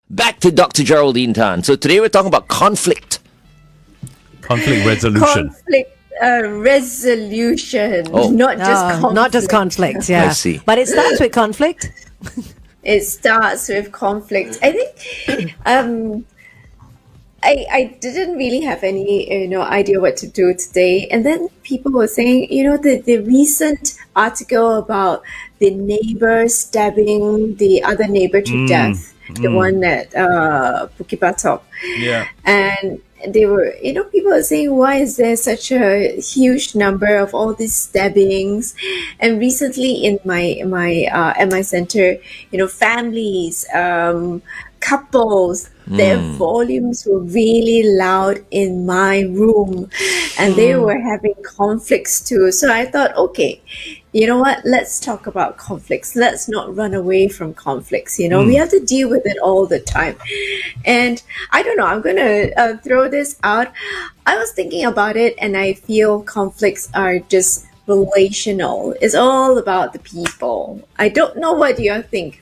Back to Dr. Geraldine Tan. So today we're talking about conflict. Conflict resolution. Conflict resolution, not just conflict. Not just conflict, yeah. I see. But it starts with conflict. It starts with conflict. I think I didn't really have any idea what to do today, and then people were saying the recent article about the neighbor stabbing the other neighbor to death, the one at Bukit Batok. Yeah. And they were, people are saying, why is there such a huge number of all these stabbings? And recently in my at my center, families, couples, their volumes were really loud in my room, and they were having conflicts too. So I thought, okay, you know what? Let's talk about conflicts. Let's not run away from conflicts. We have to deal with it all the time. And I don't know, I'm going to throw this out. I was thinking about it, and I feel conflicts are just relational. It's all about the people. I don't know. What do you think?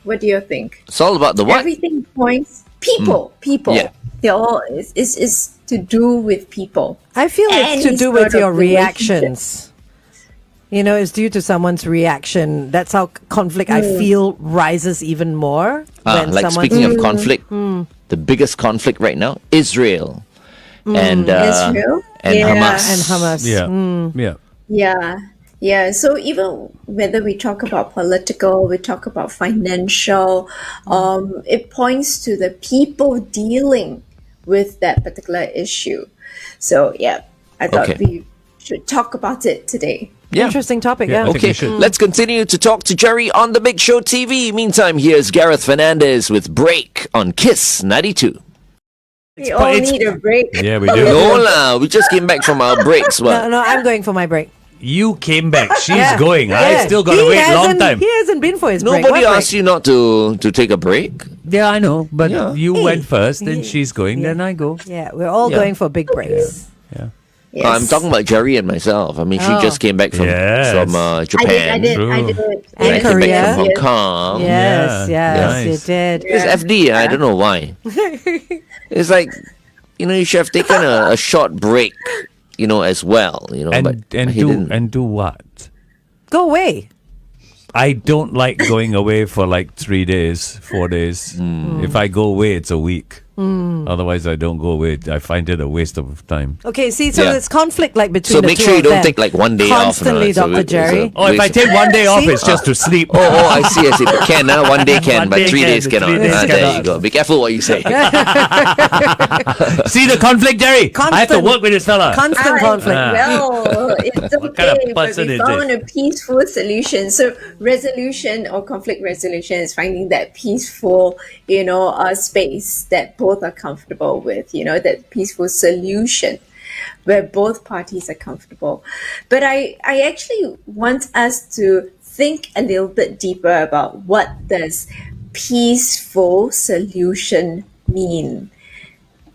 It's all about the what? Everything points people. Yeah. They're all is to do with people. I feel it's to do with your reactions. It's due to someone's reaction. That's how conflict, I feel, rises even more. Speaking of conflict, the biggest conflict right now, Israel. And Israel? and Hamas. And Hamas. Yeah. So even whether we talk about political, we talk about financial, it points to the people dealing with that particular issue. So I thought we should talk about it today. Yeah. Interesting topic, Yeah, yeah. I think we should. Let's continue to talk to Jerry on The Big Show TV. Meantime, here's Gareth Fernandez with Break on Kiss 92. We all need a break. Yeah, we do. No lah, we just came back from our breaks. No, I'm going for my break. You came back. She's Yeah. going. I Yeah. still got to He wait a long hasn't- time. He hasn't been for his break. Nobody What asked break? you not to take a break. Yeah, I know. But Yeah. you Hey. went first, then she's going, Yeah. then I go. Yeah, we're all Yeah. going for big breaks. Yeah. Yes. I'm talking about Jerry and myself. I mean, she Oh. just came back from Yes. Japan. I did. True. I did. And I And came back Korea. from Hong Kong. Yes, Yeah. you Nice. did. It's FD. I don't know why. It's like, you should have taken a short break, as well. But he didn't. And do what? Go away. I don't like going away for like 3 days, 4 days. If I go away, it's a week. Otherwise, I don't go away. I find it a waste of time. Okay, see, so Yeah. there's conflict like between So the make two sure you of don't them. take like one day Constantly, off. Dr. Jerry. Oh, if I take 1 day off, See? it's just to sleep. Oh, I see. But can, 1 day can, 1 but day 3 can, days cannot. 3 days There cannot. you go. Be careful what you say. See the conflict, Jerry? I have to Constant- work with this fella. Constant conflict. Well, it's What kind of okay, but person we is found a peaceful solution. So resolution or conflict resolution is finding that peaceful, space that both are comfortable with, that peaceful solution where both parties are comfortable. But I actually want us to think a little bit deeper about what does peaceful solution mean.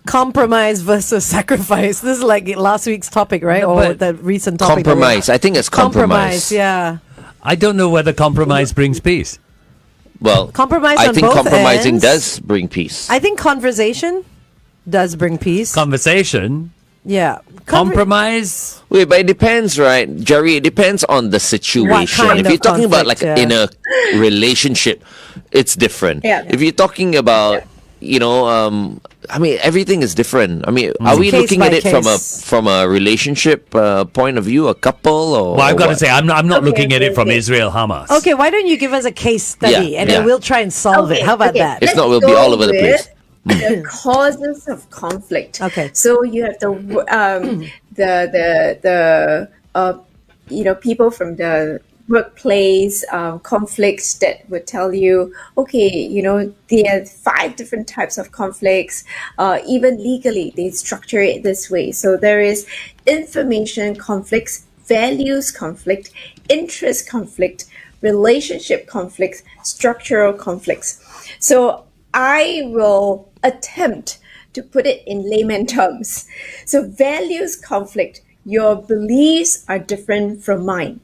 Compromise versus sacrifice. This is like last week's topic, right? No, Or but the recent topic. Compromise. I think it's compromise. Yeah. I don't know whether compromise brings peace. Well, Compromise I on think both compromising ends. does bring peace. I think conversation does bring peace. Conversation, Yeah. compromise. Wait, but it depends, right, Jerry? It depends on the situation. kind If of you're talking about like conflict, in a relationship, it's different. Yeah. If you're talking about, everything is different. I mean, are we Case looking by at it case. from a relationship point of view, a couple, or? Well, I've got to what? say, I'm not looking at it from okay. Israel Hamas. Okay, why don't you give us a case study Yeah, and yeah. then we'll try and solve it. How about that? If not, we'll Let's be go all over the place. with The causes of conflict. Okay. So you have people from the workplace, conflicts that would tell you, okay, there are 5 different types of conflicts. Even legally, they structure it this way. So there is information conflicts, values conflict, interest conflict, relationship conflicts, structural conflicts. So I will attempt to put it in layman terms. So values conflict, your beliefs are different from mine.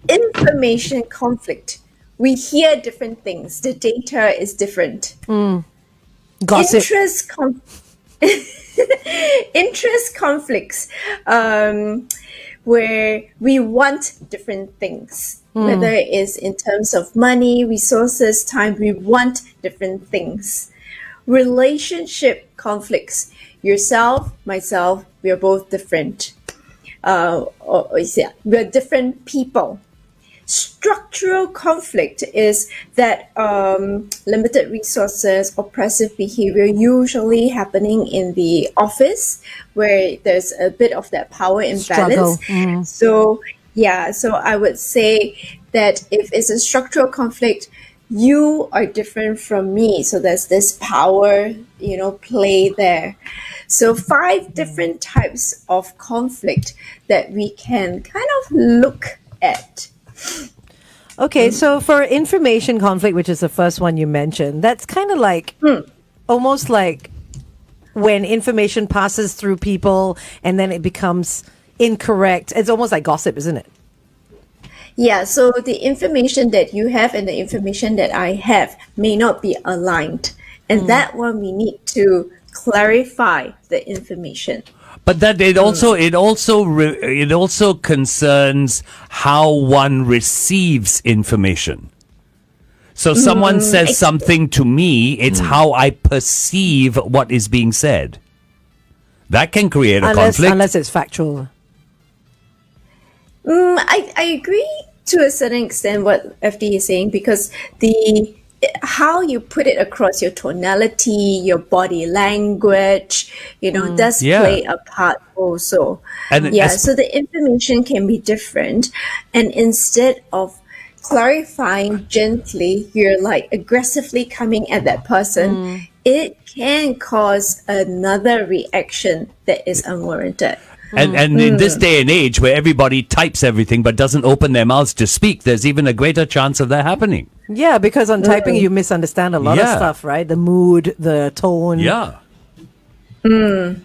Information conflict, we hear different things. The data is different. Gossip. Interest conflicts, where we want different things, whether it is in terms of money, resources, time. We want different things. Relationship conflicts. Yourself, myself, we are both different. We're different people. Structural conflict is that limited resources, oppressive behavior, usually happening in the office where there's a bit of that power imbalance. So I would say that if it's a structural conflict, you are different from me. So there's this power, play there. So 5 different types of conflict that we can kind of look at. Okay, so for information conflict, which is the first one you mentioned, that's kind of like almost like when information passes through people and then it becomes incorrect. It's almost like gossip, isn't it? Yeah, so the information that you have and the information that I have may not be aligned. And that one we need to clarify the information. But that it also concerns how one receives information. So someone says something to me, it's how I perceive what is being said. That can create a conflict. Unless it's factual. I agree to a certain extent what FD is saying, because how you put it across, your tonality, your body language, does play a part also. So the information can be different. And instead of clarifying gently, you're like aggressively coming at that person, it can cause another reaction that is unwarranted. And in this day and age where everybody types everything but doesn't open their mouths to speak, there's even a greater chance of that happening. Yeah, because on typing you misunderstand a lot of stuff, right? The mood, the tone. Yeah. So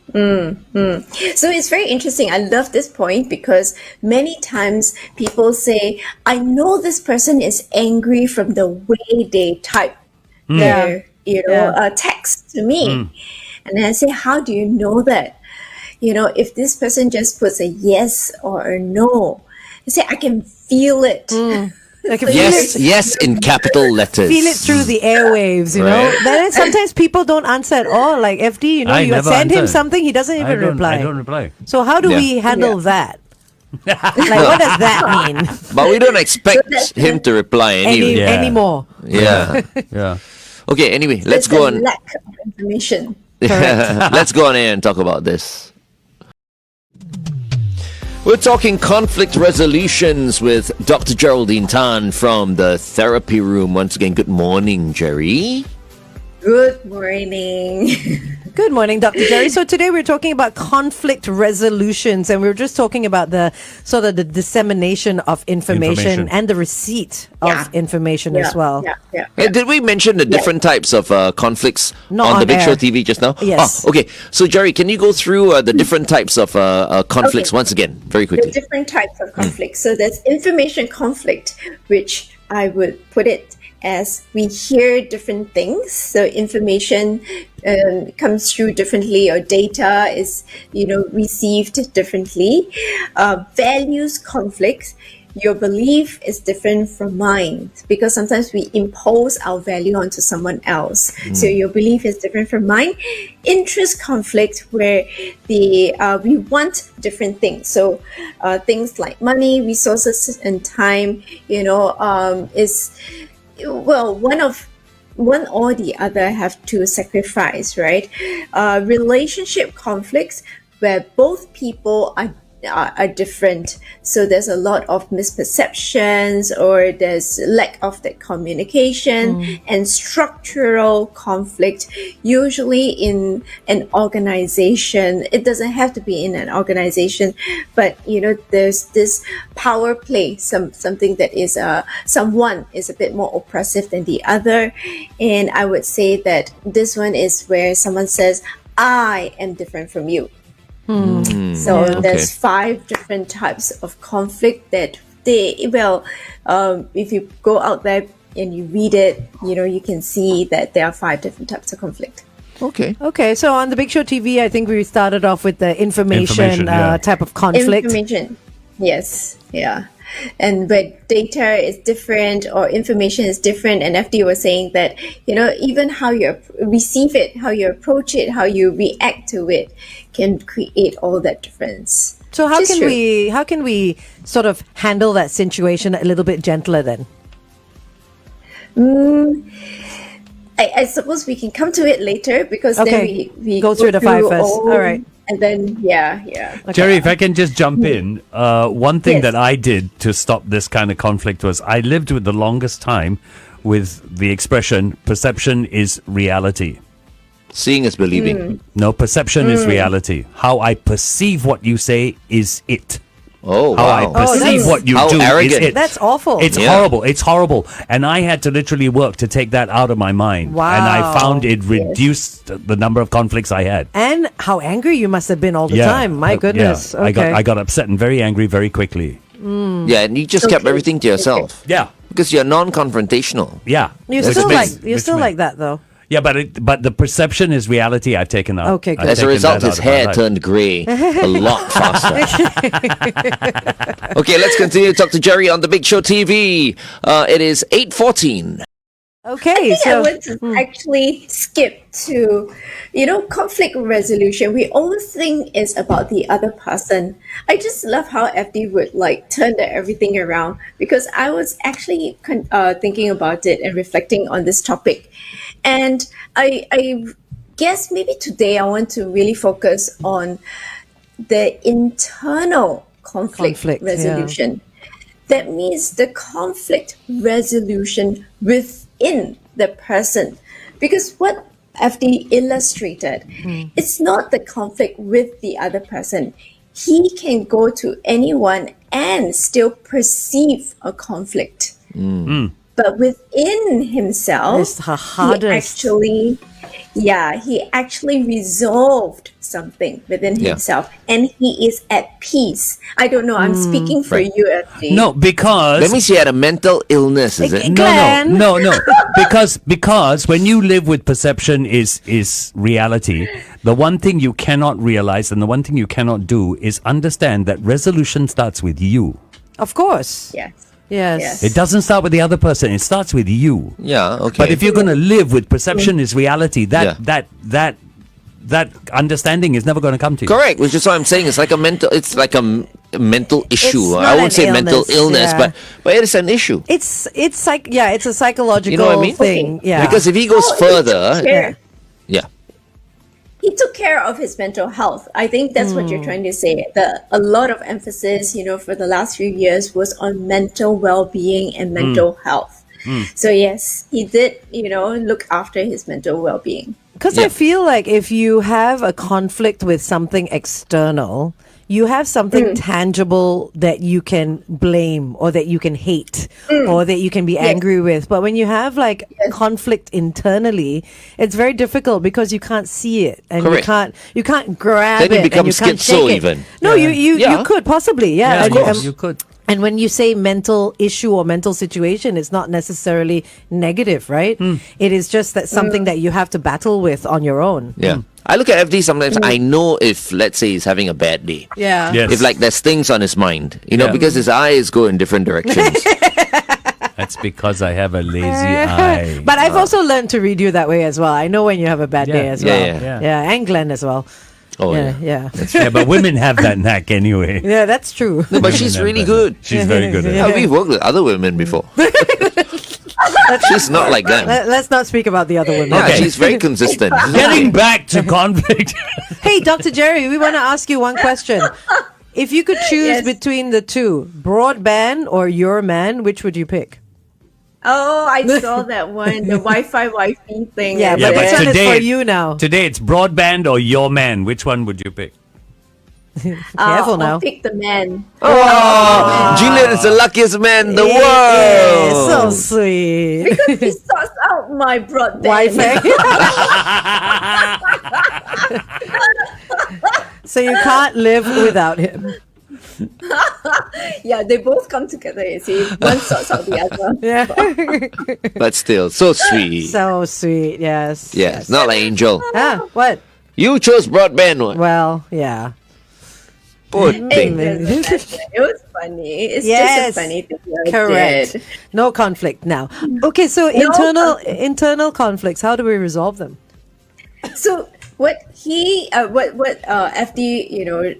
it's very interesting. I love this point because many times people say, I know this person is angry from the way they type their text to me. And then I say, how do you know that? If this person just puts a yes or a no, I say, I can feel it. I can Yes in capital letters. Feel it through the airwaves, you know. Then sometimes people don't answer at all. Like FD, you send him something, he doesn't even reply. I don't reply. So how do we handle that? Like, what does that mean? But we don't expect him to reply anymore. Yeah. Yeah. Okay, anyway, let's go on. Lack of information. Let's go on air and talk about this. We're talking conflict resolutions with Dr. Geraldine Tan from the therapy room. Once again, good morning, Jerry. Good morning. Good morning, Dr. Jerry. So today we're talking about conflict resolutions, and we were just talking about the dissemination of information and the receipt of information as well. Did we mention the different types of conflicts on the Big Show TV just now? Yes. Oh, okay. So, Jerry, can you go through the different types of conflicts once again, very quickly? The different types of conflict. So there's information conflict, which I would put it as we hear different things. So information comes through differently, or data is, received differently. Values conflict. Your belief is different from mine, because sometimes we impose our value onto someone else. So your belief is different from mine. Interest conflict, where we want different things. So things like money, resources, and time, is one or the other have to sacrifice, right? Relationship conflicts, where both people are different, so there's a lot of misperceptions, or there's lack of that communication. And structural conflict, usually in an organization. It doesn't have to be in an organization, but there's this power play, something that is someone is a bit more oppressive than the other. And I would say that this one is where someone says, I am different from you. There's 5 different types of conflict that if you go out there and you read it, you can see that there are 5 different types of conflict. Okay. Okay, so on the Big Show TV, I think we started off with the information yeah. type of conflict. Information. Yes. Yeah. And but data is different or information is different. And FD was saying that, even how you receive it, how you approach it, how you react to it can create all that difference. So how Which is true. how can we sort of handle that situation a little bit gentler then? I suppose we can come to it later because Okay. then we Go through the five first. All right. And then, yeah. Jerry, if I can just jump in, one thing Yes. that I did to stop this kind of conflict was I lived with the longest time with the expression perception is reality. Seeing is believing. No, perception is reality. How I perceive what you say is it. Oh, How I wow. perceive that's- what you How do arrogant. is it. That's awful. It's Yeah. horrible. It's horrible. And I had to literally work to take that out of my mind. Wow. And I found it reduced the number of conflicts I had. And how angry you must have been all the time. My goodness. Yeah. Okay. I got upset and very angry very quickly. Yeah, and you just kept everything to yourself. Yeah. Because you're non-confrontational. Yeah. You're That's still big. you're still like that though. Yeah, but the perception is reality. I've taken out. Okay, good. I've As a taken result, that his out of my hair life. turned grey a lot faster. Okay, let's continue to talk to Jerry on the Big Show TV. It is 8:14. Okay, I so want to actually skip to, conflict resolution. We always think it's about the other person. I just love how FD would turn everything around because I was actually thinking about it and reflecting on this topic. And I guess maybe today I want to really focus on the internal conflict Conflict, resolution. That means the conflict resolution within the person. Because what FD illustrated, it's not the conflict with the other person. He can go to anyone and still perceive a conflict. But within himself, It's the hardest. he actually resolved something within Yeah. himself and he is at peace. I don't know, I'm speaking for Right. you, FD. No, because That means he had a mental illness, is it? Glenn. No. because when you live with perception is reality, the one thing you cannot realize and the one thing you cannot do is understand that resolution starts with you. of course. Yes. Yes. It doesn't start with the other person. It starts with you. Yeah, okay. But if you're going to live with perception is reality, Yeah. that understanding is never going to come to you. Correct, which is what I'm saying. It's like a mental issue. It's I not won't an say mental illness, illness, but it is an issue. It's it's a psychological You know what I mean? thing. Okay. Yeah. Because if he goes further, Sure. yeah. He took care of his mental health. I think that's what you're trying to say. A lot of emphasis, for the last few years was on mental well-being and mental health. So yes, he did, look after his mental well-being. Because Yeah. I feel like if you have a conflict with something external, you have something tangible that you can blame or that you can hate or that you can be angry with. But when you have conflict internally, it's very difficult because you can't see it and Correct. you can't grab Then it. you become and you can't schizo shake it. even. No, you Yeah. could possibly, yeah. Yeah, And of course. You could. and when you say mental issue or mental situation, it's not necessarily negative, right? It is just that something that you have to battle with on your own. Yeah. I look at FD sometimes, I know if, let's say, he's having a bad day. Yeah. Yes. If, there's things on his mind, Yeah. because his eyes go in different directions. That's because I have a lazy eye. But I've also learned to read you that way as well. I know when you have a bad Yeah. day as Yeah, well. yeah. And Glenn as well. Oh, yeah, yeah. yeah. Yeah, but women have that knack anyway. Yeah, that's true. No, but she's really good. She's very good at Yeah, it. we've worked with other women before. She's not like them. Let's not speak about the other women. Yeah, Okay. she's very consistent. Getting back to conflict. Hey, Dr. Jerry, we want to ask you one question. If you could choose Yes. between the two, broadband or your man, which would you pick? Oh, I saw that one, the Wi-Fi wifey thing. Yeah, Yeah, but but this one is today- for you now. Today it's broadband or your man. Which one would you pick? Careful now. I'll pick the man. Oh, Julian is the luckiest man in the It is so world. sweet. Because he sorts out my broadband. Wi-Fi. So you can't live without him. Yeah, they both come together, you see. One sorts out the other. Yeah. But still, so sweet. So sweet. Yes. Yes, not like Angel. What? You chose broadband one. Well, yeah. Poor It thing. was funny. It's Yes. just a funny thing. Correct. No conflict now. Okay, so internal conflicts. How do we resolve them? So what FD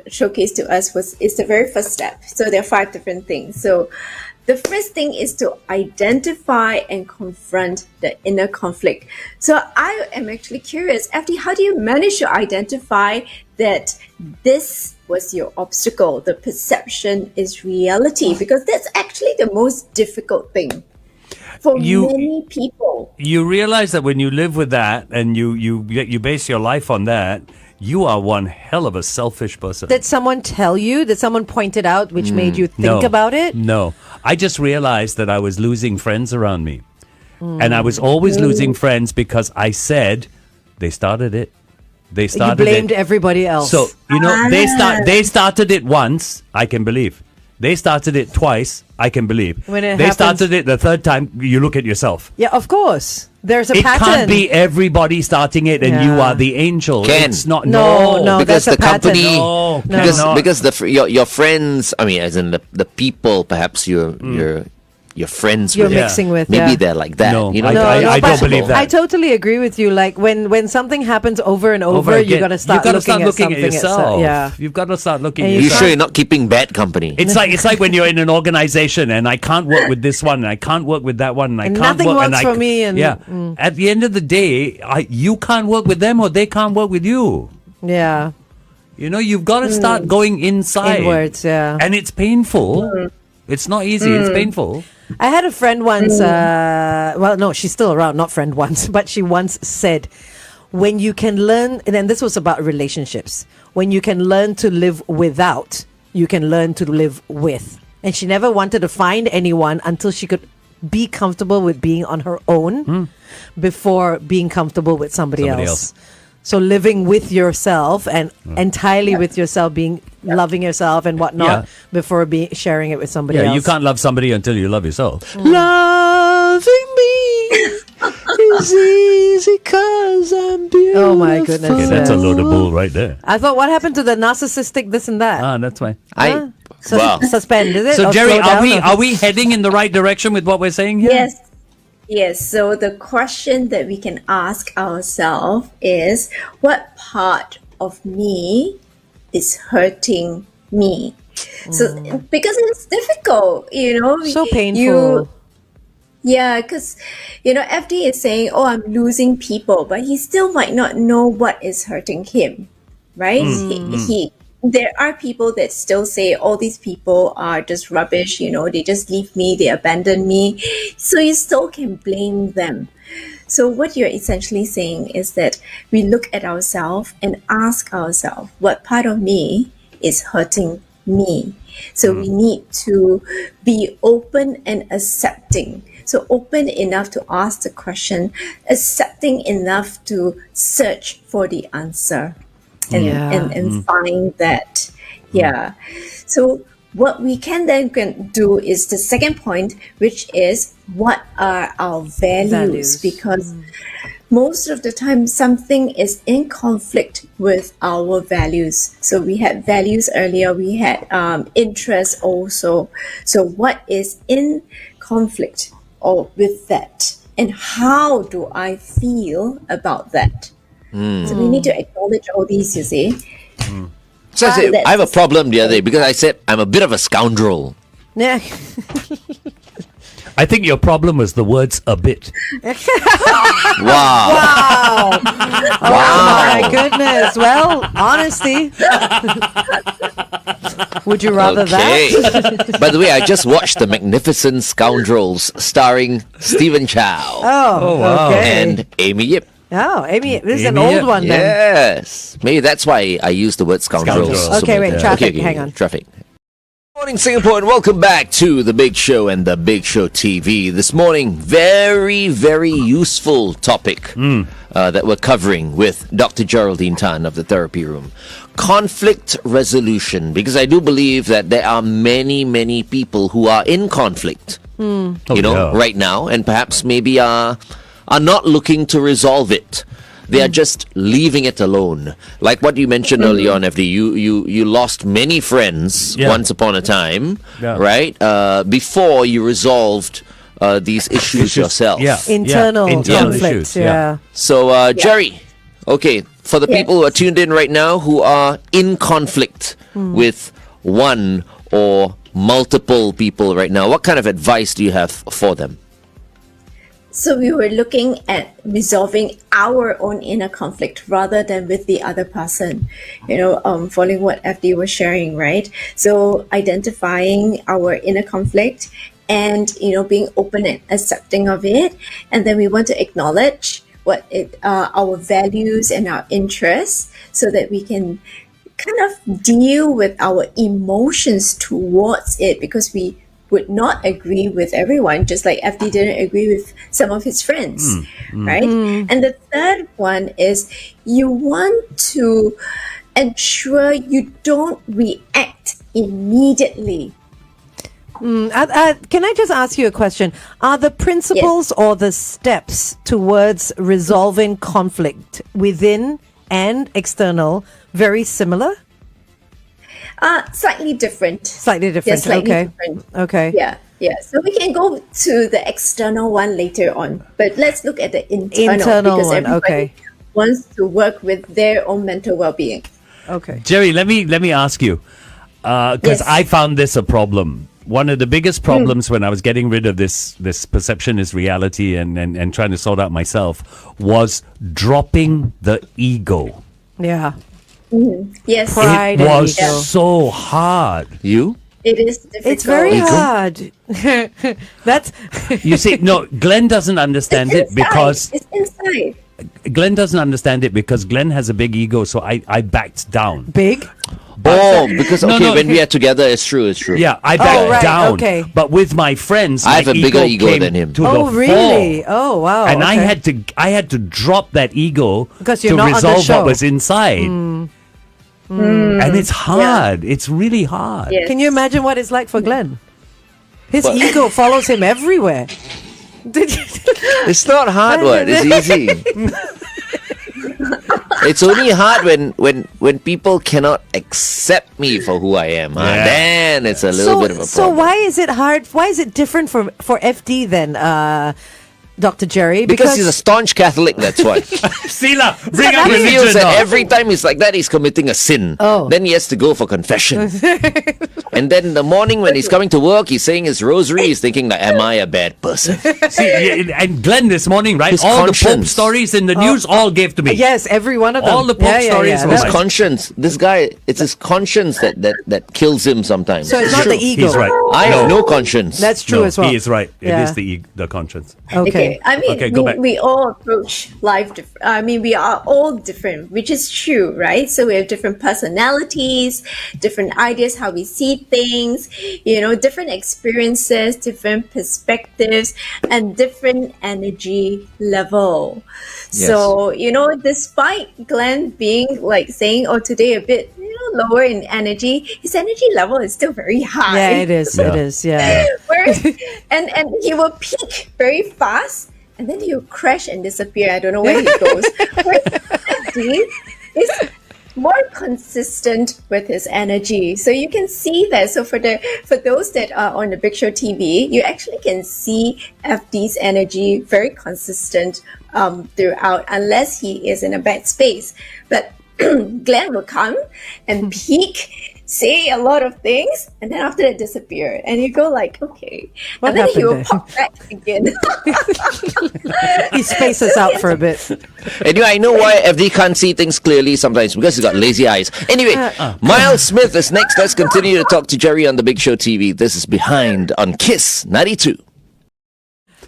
showcased to us is the very first step. So there are 5 different things. So the first thing is to identify and confront the inner conflict. So I am actually curious, FD, how do you manage to identify that this was your obstacle? The perception is reality, because that's actually the most difficult thing for many people. You realize that when you live with that and you base your life on that, you are one hell of a selfish person. Did someone tell you? Did someone point it out which made you think about it? No. I just realized that I was losing friends around me. And I was always losing friends because I said, they started it. They started You blamed everybody else. So, they started it once, I can believe. They started it twice, I can believe. When it they happens- started it the third time, you look at yourself. Yeah, of course. There's a It pattern. can't be everybody starting it and you Yeah. are the angel. Can. It's not. No, because that's a the pattern. company, No, because your friends, I mean, as in the people, perhaps you're friends You're with, mixing with. maybe yeah. they're like that. No, you know, I but don't believe that. I totally agree with you. Like when something happens over and over, you again. got to start You've looking gotta start looking at something. yourself. Yeah. You've got to start looking And at You yourself. sure you're not keeping bad company? It's like when you're in an organization and I can't work with this one and I can't work with that one and I And can't nothing work works for me and- At the end of the day, you can't work with them or they can't work with you. Yeah. You know, you've got to start going inside. Inwards, yeah. And it's painful. It's not easy. It's painful. I had a friend once, well, no, she's still around, not friend once, but she once said, when you can learn, and then this was about relationships, when you can learn to live without, you can learn to live with. And she never wanted to find anyone until she could be comfortable with being on her own before being comfortable with somebody else. So living with yourself and entirely with yourself, being loving yourself and whatnot before sharing it with somebody else. You can't love somebody until you love yourself. Loving me is easy 'cause I'm beautiful. Oh my goodness. Okay, that's a load of bull right there. I thought, what happened to the narcissistic this and that? That's fine. Suspend, is it? So Or Jerry, slow down, or- are we heading in the right direction with what we're saying here? Yes. So the question that we can ask ourselves is, what part of me is hurting me? So because it's difficult, So painful. Because FD is saying, "Oh, I'm losing people," but he still might not know what is hurting him, right? There are people that still say, all these people are just rubbish, they just leave me, they abandon me. So you still can blame them. So what you're essentially saying is that we look at ourselves and ask ourselves, what part of me is hurting me? So we need to be open and accepting. So open enough to ask the question, accepting enough to search for the answer. And find that. So what we can do is the second point, which is, what are our values? Because most of the time something is in conflict with our values. So we had values earlier, we had interests also. So what is in conflict or with that? And how do I feel about that? So we need to acknowledge all these, you see. So I have a problem the other day because I said I'm a bit of a scoundrel. Yeah. I think your problem was the words "a bit." Wow. Oh my goodness. Well, honesty. Would you rather that? By the way, I just watched The Magnificent Scoundrels starring Stephen Chow Oh, wow. okay. and Amy Yip. Oh, Amy, this is an Amy old Yip. one then. Yes. Maybe that's why I used the word scoundrels. Scoundrels. Okay, wait, Yeah. traffic, hang on. Traffic. Morning, Singapore, and welcome back to The Big Show and The Big Show TV. This morning, very, very useful topic that we're covering with Dr. Geraldine Tan of the Therapy Room. Conflict resolution, because I do believe that there are many, many people who are in conflict, right now, and perhaps maybe are not looking to resolve it. They are just leaving it alone. Like what you mentioned earlier on, FD, you lost many friends once upon a time, right? Before you resolved these issues yourself. Internal conflicts, issues, So, Jerry, okay, for the people who are tuned in right now who are in conflict with one or multiple people right now, what kind of advice do you have for them? So we were looking at resolving our own inner conflict rather than with the other person, following what FD was sharing, right? So identifying our inner conflict and, being open and accepting of it. And then we want to acknowledge our values and our interests so that we can kind of deal with our emotions towards it, because we would not agree with everyone, just like FD didn't agree with some of his friends, right? And the third one is you want to ensure you don't react immediately. Can I just ask you a question? Are the principles or the steps towards resolving conflict within and external very similar? Slightly different. Slightly different. Yeah, slightly okay. different. Okay. Yeah. So we can go to the external one later on, but let's look at the internal because one. everybody wants to work with their own mental well-being. Okay. Jerry, let me ask you, because I found this a problem. One of the biggest problems when I was getting rid of this perception is reality and trying to sort out myself was dropping the ego. Yeah. Yes. Pride It was and ego. so hard. You? It is difficult. It's very hard. That's You see, no, Glenn doesn't understand it because it's inside. Glenn doesn't understand it because Glenn has a big ego, so I backed down. big. Because No, no, when we are together, it's true. Yeah, I backed right, down. okay. But with my friends, I have my a bigger ego came than him. To Oh, the really? fore. Oh, wow. And I okay. had to drop that ego Because you're to not on the resolve show. what was inside. And it's hard. It's really hard. Yes. Can you imagine what it's like for Glenn? His ego follows him everywhere. It's not hard, it's easy. It's only hard when people cannot accept me for who I am. Yeah. Then it's a little bit of a problem. So why is it hard? Why is it different for FD then, Dr. Jerry? Because he's a staunch Catholic, that's why. Sila, bring up that He means- feels religion that now. every time he's like that, he's committing a sin. Oh. Then he has to go for confession. And then in the morning when he's coming to work, he's saying his rosary, he's thinking like, am I a bad person? See, and Glenn this morning, right? His all the Pope conscience. stories in the news all gave to me. Yes, every one of them. All the Pope stories were His Right. conscience, this guy, it's his conscience that kills him sometimes. So it's not the ego. He's right. I have no conscience. That's true No, as well. he is right. It Yeah. is the conscience. Okay. I mean, Okay, go back. we all approach life different. I mean, we are all different, which is true, right? So we have different personalities, different ideas, how we see things, different experiences, different perspectives, and different energy level. Yes. So, despite Glenn being like saying, oh, today a bit, lower in energy, his energy level is still very high. Yeah, it is. Yeah. It is. Yeah. Whereas, and he will peak very fast and then he'll crash and disappear. I don't know where he goes. Whereas Andy is more consistent with his energy. So you can see that. So for those that are on the Big Show TV, you actually can see FD's energy very consistent throughout, unless he is in a bad space. But Glenn will come and peak, say a lot of things, and then after that disappear. And you go like, okay. What and then he will happened pop back again. He spaces out for a bit. Anyway, I know why FD can't see things clearly sometimes, because he's got lazy eyes. Anyway, Miles Smith is next. Let's continue to talk to Jerry on the Big Show TV. This is Behind on Kiss 92.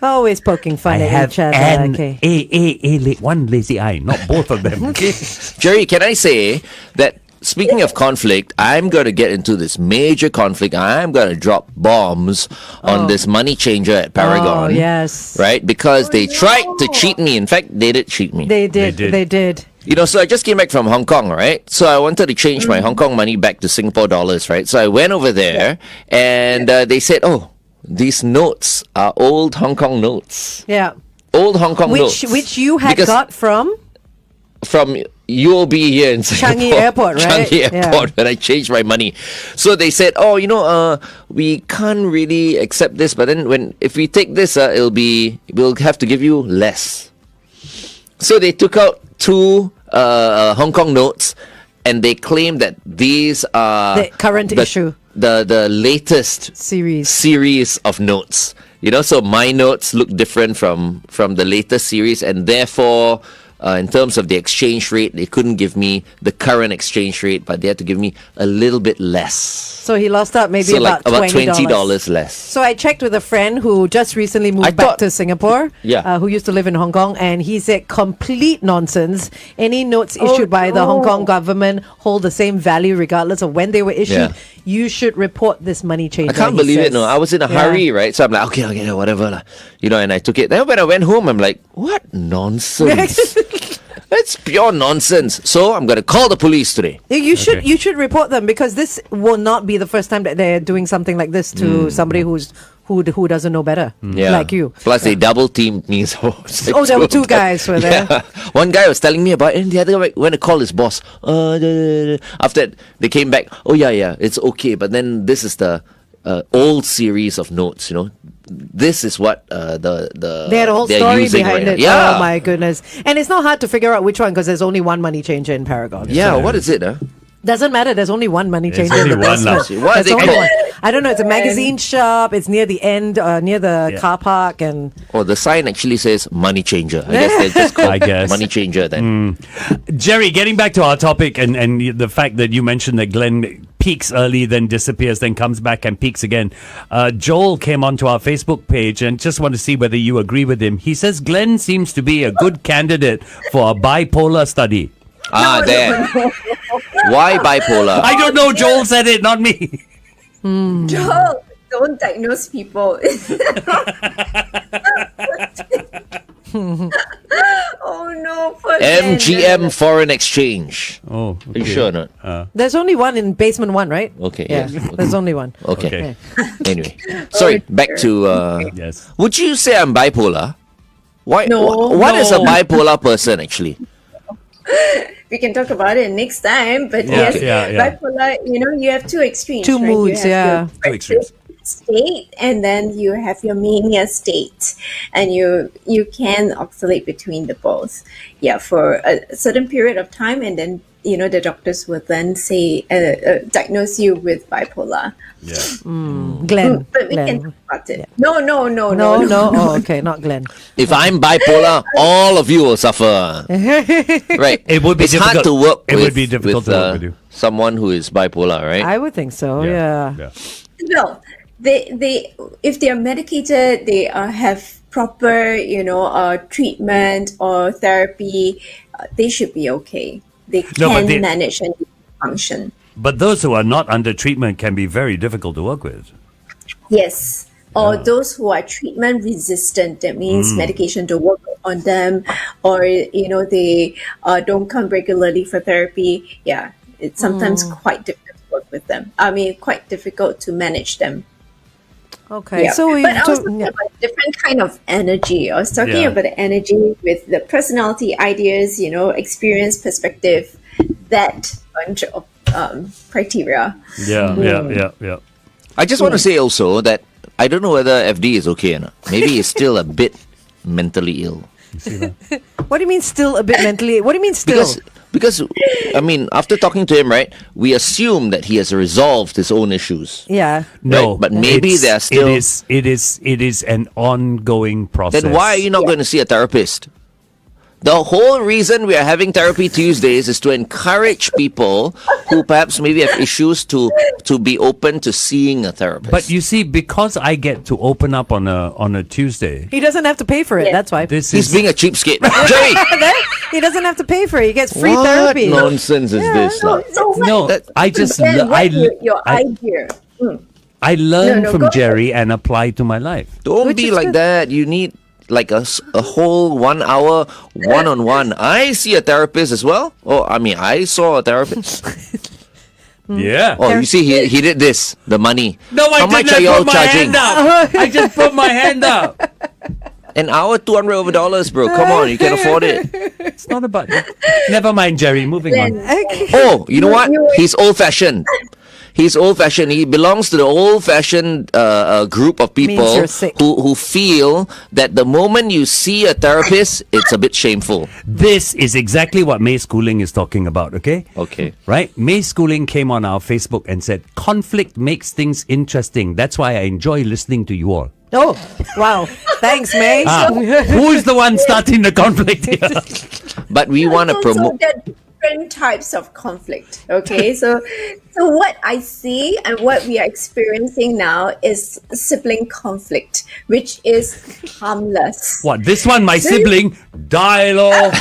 Always poking fun at each other. Okay. one lazy eye, not both of them. Okay. Jerry, can I say that speaking of conflict, I'm going to get into this major conflict. I'm going to drop bombs on this money changer at Paragon. Oh, yes. Right? Because they tried to cheat me. In fact, they did cheat me. They did. They did. So I just came back from Hong Kong, right? So I wanted to change my Hong Kong money back to Singapore dollars, right? So I went over there and they said, oh, these notes are old Hong Kong notes. Yeah. Old Hong Kong notes. Which you had Because got from UOB here in Singapore. Changi Airport, right? Changi Airport, when I changed my money. So they said, oh, we can't really accept this, but then if we take this, we'll have to give you less. So they took out 2 Hong Kong notes, and they claim that these are the current issue, the latest series of notes. So my notes look different from the latest series, and therefore, in terms of the exchange rate, they couldn't give me the current exchange rate, but they had to give me a little bit less. So he lost out maybe about $20 less. So I checked with a friend who just recently moved back to Singapore, who used to live in Hong Kong, and he said complete nonsense. Any notes issued by the Hong Kong government hold the same value regardless of when they were issued. Yeah. You should report this money changer. I can't believe it. No, I was in a hurry, right? So I'm like, okay, whatever, and I took it. Then when I went home, I'm like, what nonsense? That's pure nonsense. So I'm going to call the police today. You should report them, because this will not be the first time that they're doing something like this to somebody who doesn't know better, like you. Plus, they double teamed me. So there were 2 guys were there. Yeah. One guy was telling me about it, and the other guy went to call his boss. After that, they came back. Oh, yeah, it's okay. But then this is the old series of notes, This is what they had a whole story behind it. Yeah. Oh my goodness. And it's not hard to figure out which one, because there's only one money changer in Paragon. Yeah, what is it? Doesn't matter. There's only one money changer. only one now. What are they called? I don't know. It's a magazine shop. It's near the end, near the car park, and the sign actually says money changer. I guess they're just called money changer then. Jerry, getting back to our topic and the fact that you mentioned that Glenn peaks early, then disappears, then comes back and peaks again. Joel came onto our Facebook page and just want to see whether you agree with him. He says Glenn seems to be a good candidate for a bipolar study. There. Why bipolar? I don't know. Joel said it, not me. Joel, don't diagnose people. Oh no! MGM foreign exchange. Oh, okay. Are you sure or not? there's only one in basement 1, right? Okay. Yeah, Yes. there's only one. Okay. Anyway, sorry. Back to. Yes. Would you say I'm bipolar? Why? No. What is a bipolar person actually? We can talk about it next time, but Yeah, yes, yeah. bipolar, you have 2 extremes. Two right? moods, You have yeah. your 2 extremes. state, and then you have your mania state, and you can oscillate between the both. Yeah, for a certain period of time, and then the doctors will then say diagnose you with bipolar. Yeah. Glenn. But we can Glenn. talk about it. Yeah. No. No. Oh, okay, not Glenn. If I'm bipolar, all of you will suffer. Right. It would be it's hard difficult. to work It with, would be difficult to work with you. Someone who is bipolar, right? I would think so. Yeah. No, they if they are medicated, they have proper treatment or therapy. They should be okay. They can manage and function. But those who are not under treatment can be very difficult to work with. Yes. Or those who are treatment resistant, that means medication don't work on them, or they don't come regularly for therapy. Yeah, it's sometimes quite difficult to work with them. I mean, quite difficult to manage them. Okay. Yeah. So but I was talking about different kind of energy. I was talking about the energy with the personality, ideas, experience, perspective, that bunch of criteria. Yeah. I just want to say also that I don't know whether FD is okay or not. Maybe he's still a bit mentally ill. what do you mean still a bit mentally? What do you mean still? Because I mean, after talking to him, right, we assume that he has resolved his own issues. Yeah. No, right? But maybe there are still. It is an ongoing process. Then why are you not going to see a therapist? The whole reason we are having Therapy Tuesdays is to encourage people who perhaps maybe have issues to be open to seeing a therapist. But you see, because I get to open up on a Tuesday, He doesn't have to pay for it. That's why. He's being a cheapskate. Jerry! He doesn't have to pay for it. He gets free What therapy. nonsense is this? So what, no, I just then what your I idea? I learn No, from go Jerry and apply to my life. Don't Which be is like good. that. You need like a whole 1 hour one-on-one. I see a therapist as well. Oh, I mean, I saw a therapist. Yeah. Oh, you see, he did this. The money. No, I How much didn't are y'all put my charging? hand up. I just put my hand up. An hour, $200 over, bro. Come on, you can afford it. It's not about that. Never mind, Jerry. Moving on. Oh, you know what? He's old-fashioned. He's old-fashioned. He belongs to the old-fashioned group of Means people you're sick. who feel that the moment you see a therapist, it's a bit shameful. This is exactly what May Schooling is talking about, okay? Okay. Right? May Schooling came on our Facebook and said, conflict makes things interesting. That's why I enjoy listening to you all. Oh, wow. Thanks, May. Who's the one starting the conflict here? But we want to So promote. there are different types of conflict. Okay, so what I see and what we are experiencing now is sibling conflict, which is harmless. What, this one, my sibling? Dialogue.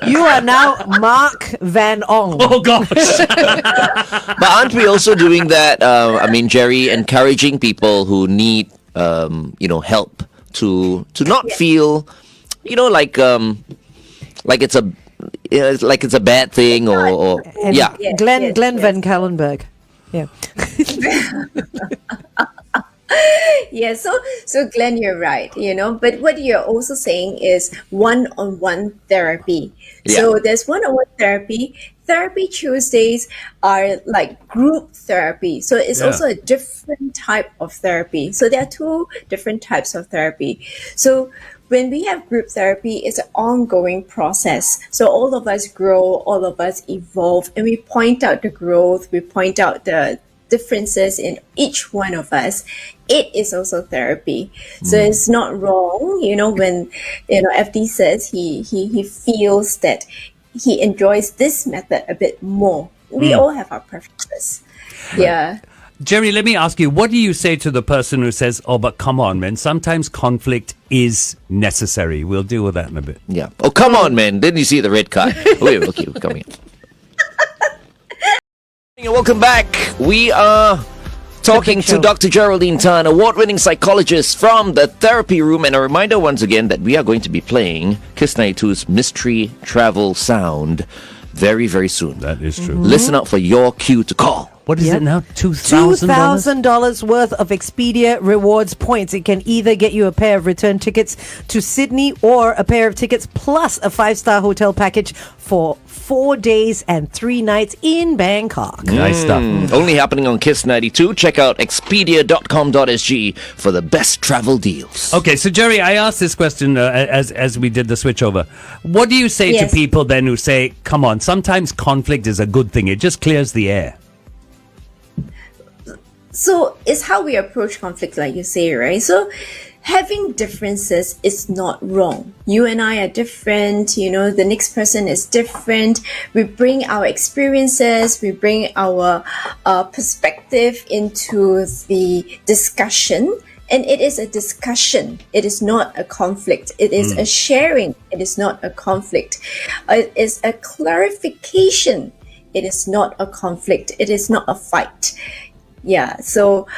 You are now Mark Van Ong. Oh, gosh. But aren't we also doing that? I mean, Jerry, encouraging people who need, help to not feel, like it's a bad thing or And yeah. Glenn yes. Van Kallenberg. Yeah. Yeah, so Glenn, you're right, but what you're also saying is one-on-one therapy. Yeah. So there's one-on-one therapy. Therapy Tuesdays are like group therapy. So it's Yeah. also a different type of therapy. So there are two different types of therapy. So when we have group therapy, it's an ongoing process. So all of us grow, all of us evolve, and we point out the growth, we point out the differences in each one of us. It is also therapy. So it's not wrong, when FD says he feels that he enjoys this method a bit more. We all have our preferences. Yeah. Jerry, let me ask you, what do you say to the person who says, oh, but come on, man, sometimes conflict is necessary? We'll deal with that in a bit. Yeah. Oh, come on, man. Didn't you see the red card? Wait, okay, we're coming in. Welcome back. We are talking Big to Show. Dr. Geraldine Tan, award-winning psychologist from the Therapy Room. And a reminder once again that we are going to be playing Kiss 92's Mystery Travel Sound very, very soon. That is true. Listen out for your cue to call. What is Yep. it now? $2,000? $2,000 worth of Expedia rewards points. It can either get you a pair of return tickets to Sydney or a pair of tickets plus a 5-star hotel package for 4 days and 3 nights in Bangkok. Nice stuff. Only happening on Kiss 92. Check out expedia.com.sg for the best travel deals. Okay, so Jerry, I asked this question as we did the switchover. What do you say Yes. to people then who say, come on, sometimes conflict is a good thing. It just clears the air. So it's how we approach conflict, like you say, right? So having differences is not wrong. You and I are different, the next person is different. We bring our experiences, we bring our perspective into the discussion. And it is a discussion. It is not a conflict. It is a sharing. It is not a conflict. It is a clarification. It is not a conflict. It is not a fight. Yeah, so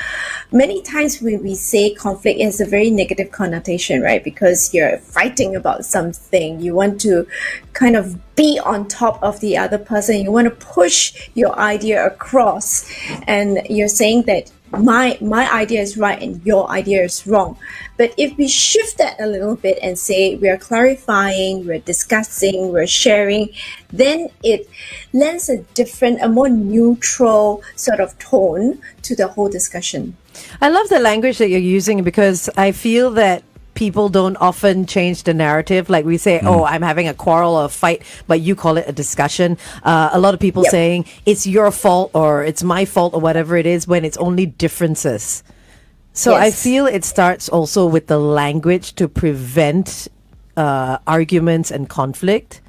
many times when we say conflict, it has a very negative connotation, right? Because you're fighting about something. You want to kind of be on top of the other person. You want to push your idea across. And you're saying that my idea is right and your idea is wrong. But if we shift that a little bit and say we are clarifying, we're discussing, we're sharing, then it lends a more neutral sort of tone to the whole discussion. I love the language that you're using because I feel that people don't often change the narrative. Like we say, oh, I'm having a quarrel or a fight, but you call it a discussion. A lot of people Yep. saying it's your fault or it's my fault or whatever it is when it's only differences. So I Yes. feel it starts also with the language to prevent arguments and conflict.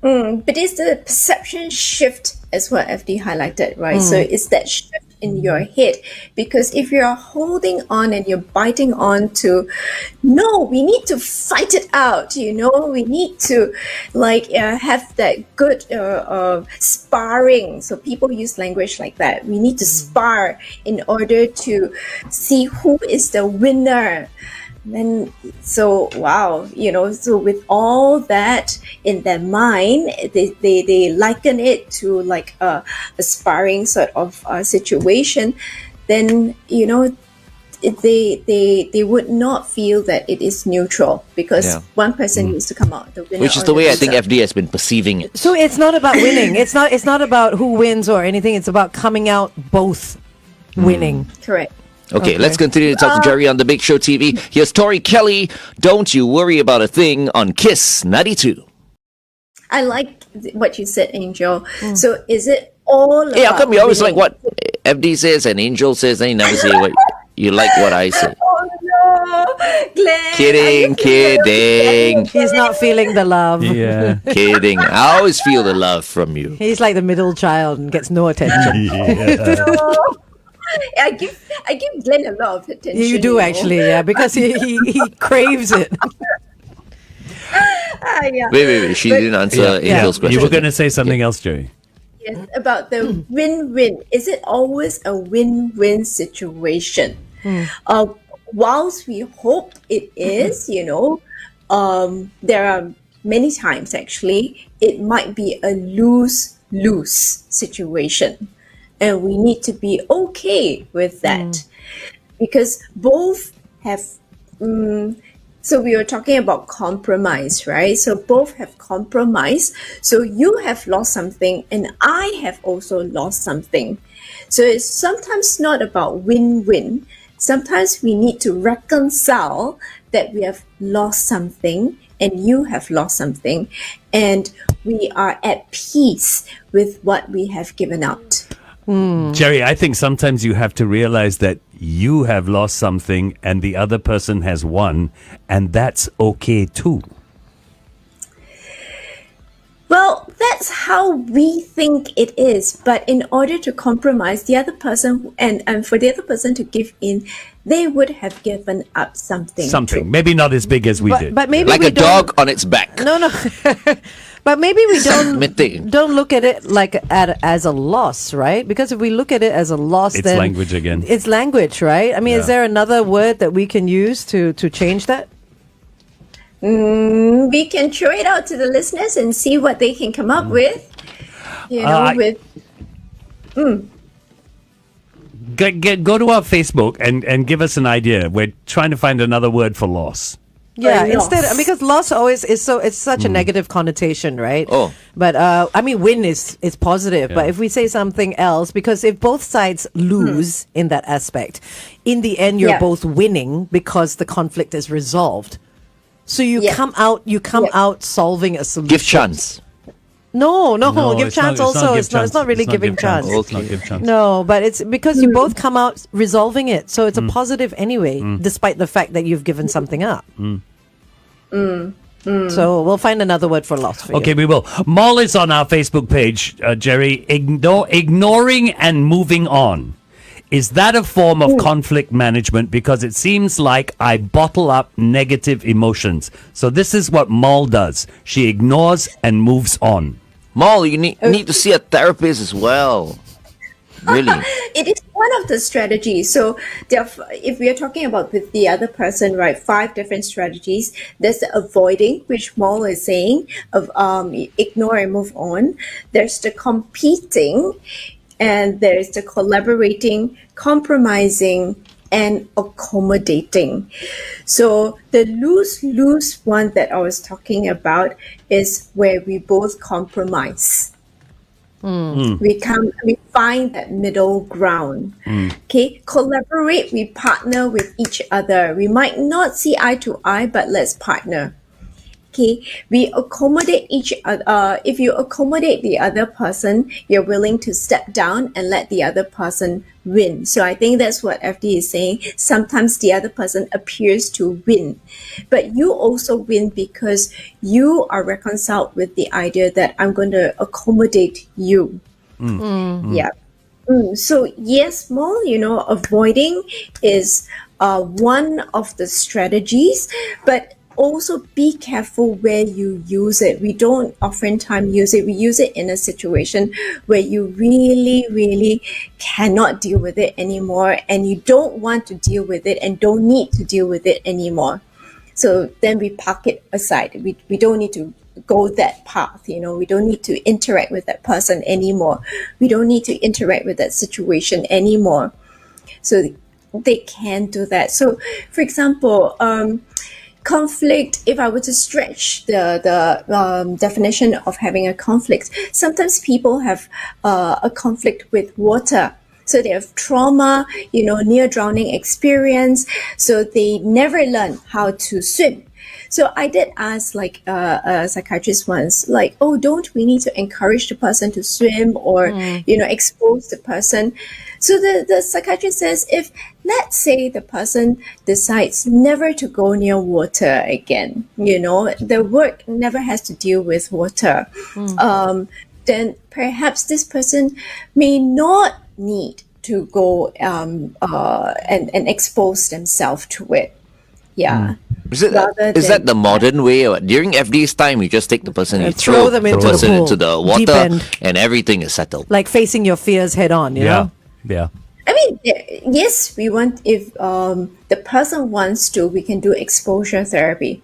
But it's the perception shift as what FD highlighted, right? So it's that shift in your head, because if you're holding on and you're biting on to, no, we need to fight it out, we need to have that good sparring. So people use language like that. We need to spar in order to see who is the winner. And so, wow, so with all that in their mind, they liken it to like a sparring sort of situation. Then, they would not feel that it is neutral, because one person needs to come out the winner. Which is the way I think FD has been perceiving it. So it's not about winning. It's not about who wins or anything. It's about coming out both winning. Correct. Okay, let's continue to talk to Jerry on the Big Show TV. Here's Tori Kelly. Don't you worry about a thing on Kiss 92. I like what you said, Angel. So is it all about... Hey, how come you always like what FD says and Angel says, and you never say what you like what I say? Oh, no. Glenn. Kidding. He's not feeling the love. Yeah. Kidding. I always feel the love from you. He's like the middle child and gets no attention. I give Glenn a lot of attention. You do actually, yeah, because he craves it. Yeah. Wait. She didn't answer Angel's question. You were going to say something else, Jerry. Yes, about the win-win. Is it always a win-win situation? Whilst we hope it is, there are many times actually it might be a lose-lose situation. And we need to be okay with that, because both have... so we were talking about compromise, right? So both have compromised. So you have lost something and I have also lost something. So it's sometimes not about win-win. Sometimes we need to reconcile that we have lost something and you have lost something, and we are at peace with what we have given out. Jerry, I think sometimes you have to realize that you have lost something and the other person has won, and that's okay too. Well, that's how we think it is. But in order to compromise, the other person and for the other person to give in, they would have given up something. Something. Maybe not as big as we did. But maybe Like we a dog on its back. No. But maybe we Submitting. don't look at it as a loss, right? Because if we look at it as a loss, It's then language again. It's language, right? I mean, is there another word that we can use to change that? We can throw it out to the listeners and see what they can come up with. Go to our Facebook and give us an idea. We're trying to find another word for loss. Yeah, Or loss. instead, because loss always is it's such a negative connotation, right? Oh. But I mean, win is positive. But if we say something else, because if both sides lose in that aspect, in the end you're both winning because the conflict is resolved. So you come out solving a solution. Give chance. No, give it's chance not- also. it's not It's not really give giving chance. It's not give chance. No, but it's because you both come out resolving it. So it's a positive anyway, despite the fact that you've given something up. So we'll find another word for loss for you. Okay, we will. Mall is on our Facebook page, Jerry. Ignoring and moving on. Is that a form of conflict management? Because it seems like I bottle up negative emotions. So this is what Mall does. She ignores and moves on. Mall, you need to see a therapist as well. Really. It is one of the strategies. So if we are talking about with the other person, right, 5 different strategies. There's the avoiding, which Mall is saying, of ignore and move on. There's the competing, and there's the collaborating, compromising, and accommodating. So the lose-lose one that I was talking about is where we both compromise. We find that middle ground. Okay, collaborate. We partner with each other. We might not see eye to eye, but let's partner. okay, we accommodate each other. If you accommodate the other person, you're willing to step down and let the other person win. So I think that's what FD is saying. Sometimes the other person appears to win, but you also win because you are reconciled with the idea that I'm going to accommodate you. Yeah. So yes, more, avoiding is one of the strategies, but also be careful where you use it. We don't oftentimes use it. We use it in a situation where you really, really cannot deal with it anymore, and you don't want to deal with it and don't need to deal with it anymore. So then we park it aside. We don't need to go that path. We don't need to interact with that person anymore. We don't need to interact with that situation anymore. So they can do that. So, for example, conflict, if I were to stretch the definition of having a conflict, sometimes people have a conflict with water. So they have trauma, near drowning experience. So they never learn how to swim. So I did ask a psychiatrist once, don't we need to encourage the person to swim or, expose the person? So the psychiatrist says, if let's say the person decides never to go near water again, the work never has to deal with water, then perhaps this person may not need to go and expose themselves to it. Yeah. Is that the modern way? Or during FD's time, you just take the person, you throw them into the person pool, into the deep water, end. and everything is settled. Like facing your fears head on, you know? Yeah. I mean, yes, we want, if the person wants to, we can do exposure therapy.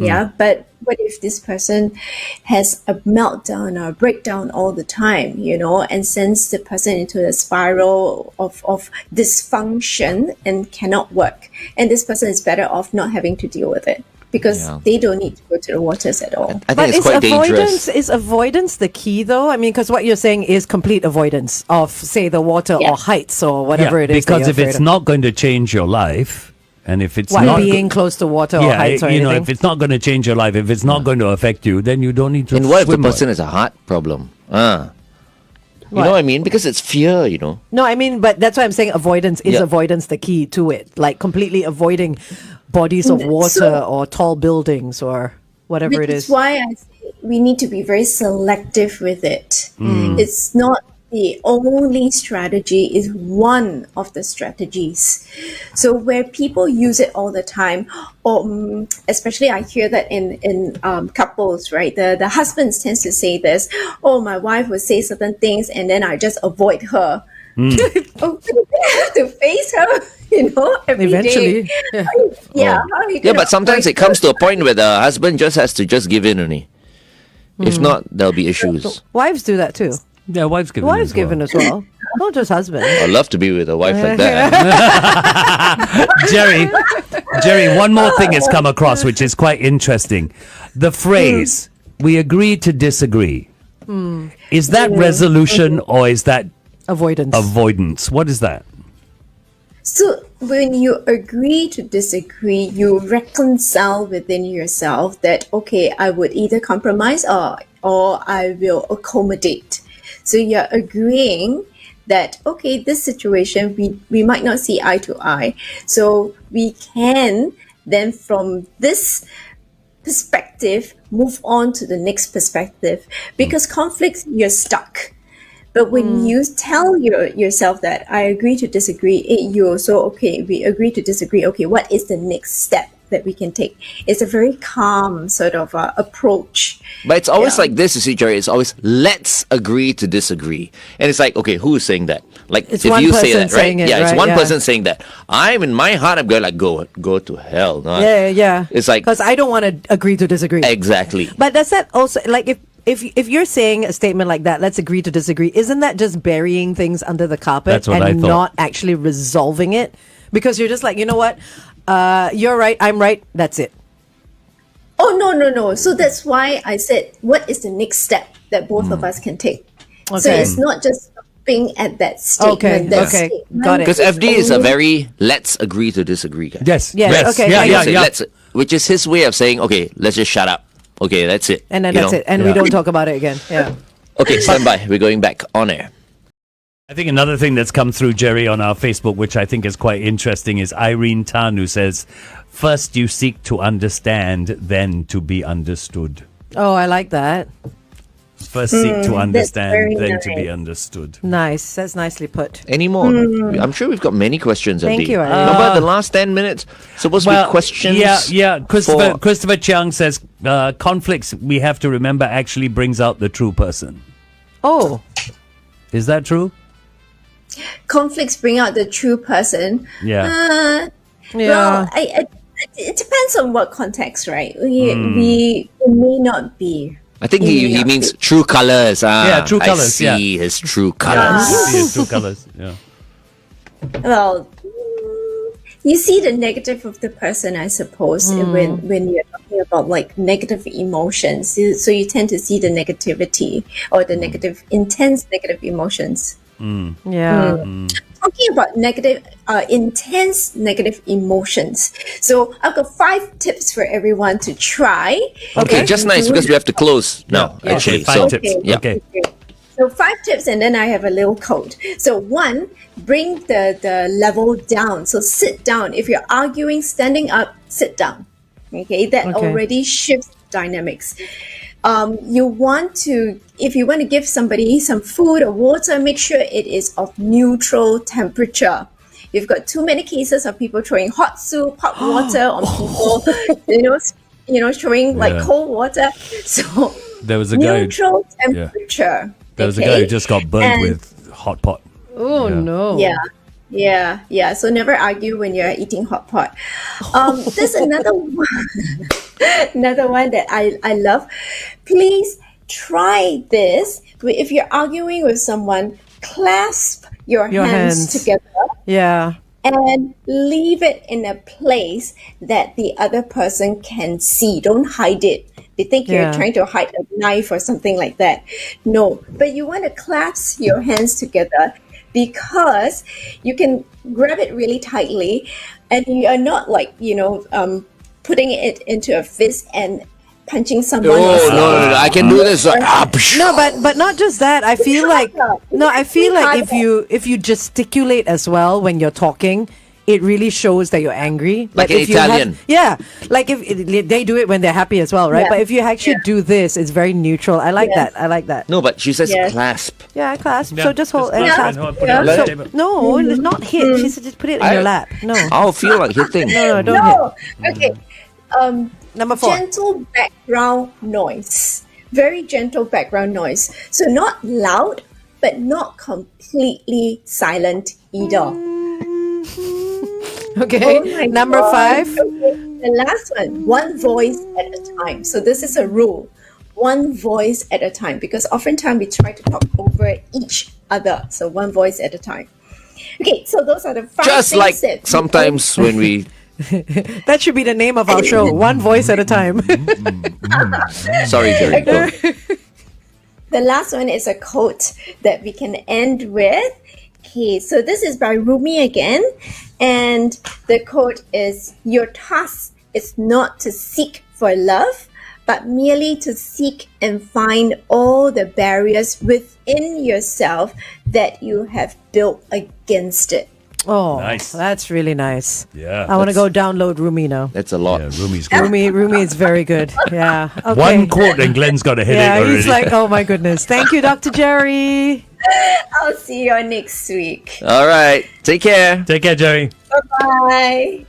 Yeah, but what if this person has a meltdown or a breakdown all the time, and sends the person into a spiral of dysfunction and cannot work? And this person is better off not having to deal with it because they don't need to go to the waters at all. I think it's quite dangerous. Is avoidance the key, though? I mean, because what you're saying is complete avoidance of, say, the water or heights or whatever it is. Because if it's not going to change your life, and if it's not being close to water or heights or anything, if it's not going to change your life, if it's not going to affect you, then you don't need to. And what if the swim person has a heart problem? You know what I mean? Because it's fear, No, I mean, but that's why I'm saying avoidance is avoidance the key to it. Like completely avoiding bodies of water or tall buildings or whatever it is. Which is why I say we need to be very selective with it. It's not the only strategy, is one of the strategies. So where people use it all the time, or especially I hear that in couples, right? The husbands tends to say this, my wife would say certain things and then I just avoid her. You have to face her, every eventually. day. but sometimes it comes to a point where the husband just has to just give in only. If not, there'll be issues. Wives do that too. Yeah, wives given as well. Not just husband. I'd love to be with a wife like that. Jerry, one more thing has come across which is quite interesting. The phrase, we agree to disagree. Is that resolution or is that avoidance? What is that? So when you agree to disagree, you reconcile within yourself that, okay, I would either compromise or I will accommodate. So you're agreeing that, okay, this situation, we might not see eye to eye. So we can then from this perspective, move on to the next perspective. Because conflicts, you're stuck. But when you tell yourself that I agree to disagree, you also, okay, we agree to disagree. Okay, what is the next step that we can take? It's a very calm sort of approach. But it's always like this, you see, Jerry. It's always, let's agree to disagree. And it's like, okay, who's saying that? Like, it's if one you person say that, right? saying it, It's right? one person saying that. I'm in my heart, I'm going like, go to hell. No? Yeah. It's like, because I don't want to agree to disagree. Exactly. But does that also, like, if you're saying a statement like that, let's agree to disagree, isn't that just burying things under the carpet That's what I and thought. not actually resolving it? Because you're just like, you know what? You're right, I'm right, that's it. Oh, no. So that's why I said, what is the next step that both of us can take? Okay. So it's not just stopping at that statement. Okay, got it. because FD is a very let's agree to disagree guy. Yes. Yes, okay, Yeah. Which is his way of saying, okay, let's just shut up. Okay, that's it. And then You that's know? it. And we don't talk about it again. Yeah. Okay, stand by. We're going back on air. I think another thing that's come through, Jerry, on our Facebook, which I think is quite interesting, is Irene Tan, who says, first you seek to understand, then to be understood. Oh, I like that. First seek to understand, very then to be nice. understood. Nice. That's nicely put. Any more? I'm sure we've got many questions. Thank Abdi. you, Irene. Remember the last 10 minutes? Supposed to be questions. Yeah. for- Christopher Chiang says, conflicts, we have to remember, actually brings out the true person. Oh, Is that true? Conflicts bring out the true person. Yeah. Well, it depends on what context, right? We may not be. I think he means true colors. Yeah, true I colours, see his true colors. See his true colors. Yeah. Well, you see the negative of the person, I suppose, when you're talking about like negative emotions. So you tend to see the negativity or the negative, intense negative emotions. yeah. Talking about negative, intense negative emotions. So I've got 5 tips for everyone to try. Okay, just nice because we have to close now. Yeah. Actually, Okay, 5 so tips. yeah. Okay. So 5 tips, and then I have a little code. So 1, bring the level down. So sit down. If you're arguing, standing up, sit down. Okay, that already shifts dynamics. You want to, if you want to give somebody some food or water, make sure it is of neutral temperature. You've got too many cases of people throwing hot soup, hot water on people, throwing like cold water. So There was a guy. neutral temperature. There was a guy who just got burned And- with hot pot. Oh, no. Yeah. So never argue when you're eating hot pot. There's another one, another one that I love. Please try this. If you're arguing with someone, clasp your hands together Yeah. and leave it in a place that the other person can see. Don't hide it. They think you're Yeah. trying to hide a knife or something like that. No, but you want to clasp your hands together because you can grab it really tightly and you are not like, putting it into a fist and punching someone. Oh no! I can do this. No, but not just that. I feel like harder. if you gesticulate as well when you're talking, it really shows that you're angry. Like an if you have- Italian. like if they do it when they're happy as well, right? Yeah. But if you actually do this, it's very neutral. I like Yes. that. I like that. No, but she says Yes. clasp. Yeah, clasp. Yeah, So just hold and just clasp. put it Yeah. on the So- table. No, it's not hit. She said just put it in your lap. No, I'll feel like hitting. no, don't hit. Okay. Number 4. Gentle background noise. Very gentle background noise. So not loud, but not completely silent either. Okay. Oh my Number God. 5. Okay. The last one voice at a time. So this is a rule. One voice at a time, because oftentimes we try to talk over each other. So one voice at a time. Okay, so those are the 5 Just things like that sometimes when we. That should be the name of our show. One voice at a time. Sorry, Jerry. go. The last one is a quote that we can end with. Okay, so this is by Rumi again. And the quote is, "Your task is not to seek for love, but merely to seek and find all the barriers within yourself that you have built against it." Oh, Nice. that's really nice. Yeah, I want to that's- go download Rumi now. That's a lot. Yeah, Rumi's good. Rumi is very good. Yeah. Okay. One quote and Glenn's got a headache Yeah, already. he's like, oh my goodness. Thank you, Dr. Jerry. I'll see you next week. All right. Take care. Take care, Jerry. Bye.